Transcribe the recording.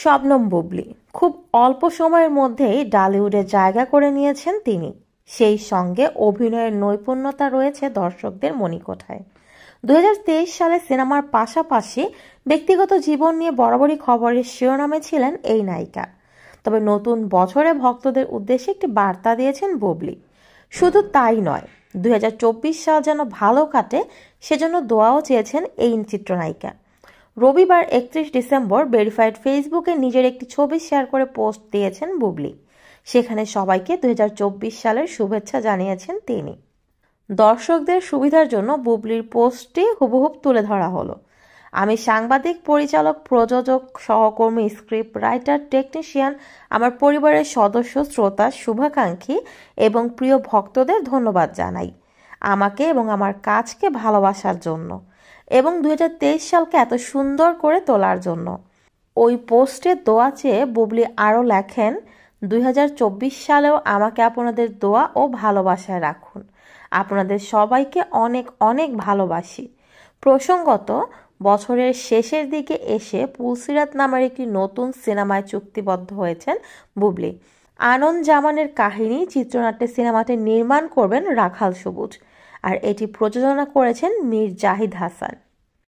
শবনম বুবলী খুব অল্প সময়ের মধ্যেই টলিউডে জায়গা করে নিয়েছেন তিনি। সেই সঙ্গে অভিনয়ের নৈপুণ্যতা রয়েছে দর্শকদের মণিকোঠায়। 2023 সালে সিনেমার পাশাপাশি ব্যক্তিগত জীবন নিয়ে বরাবরই খবরের শিরোনামে ছিলেন এই নায়িকা। তবে নতুন বছরে ভক্তদের উদ্দেশ্যে একটি বার্তা দিয়েছেন বুবলী। শুধু তাই নয়, 2024 সাল যেন ভালো কাটে সেজন্য দোয়াও চেয়েছেন এই চিত্রনায়িকা। রবিবার 31 ডিসেম্বর ভেরিফাইড ফেসবুকে নিজের একটি ছবি শেয়ার করে পোস্ট দিয়েছেন বুবলী। সেখানে সবাইকে 2024 সালের শুভেচ্ছা জানিয়েছেন তিনি। দর্শকদের সুবিধার জন্য বুবলীর পোস্টটি হুবহুব তুলে ধরা হলো। আমি সাংবাদিক, পরিচালক, প্রযোজক, সহকর্মী, স্ক্রিপ্ট রাইটার, টেকনিশিয়ান, আমার পরিবারের সদস্য, শ্রোতা, শুভাকাঙ্ক্ষী এবং প্রিয় ভক্তদের ধন্যবাদ জানাই আমাকে এবং আমার কাজকে ভালোবাসার জন্য এবং 2023 সালকে এত সুন্দর করে তোলার জন্য। ওই পোস্টে দোয়া চেয়ে বুবলী আরও লেখেন, 2024 সালেও আমাকে আপনাদের দোয়া ও ভালোবাসায় রাখুন। আপনাদের সবাইকে অনেক অনেক ভালোবাসি। প্রসঙ্গত, বছরের শেষের দিকে এসে পুলসিরাত নামের একটি নতুন সিনেমায় চুক্তিবদ্ধ হয়েছেন বুবলী। আনন্দ জামানের কাহিনী চিত্রনাট্যে সিনেমাটি নির্মাণ করবেন রাখাল সবুজ, আর এটি প্রযোজনা করেছেন মীর জাহিদ হাসান।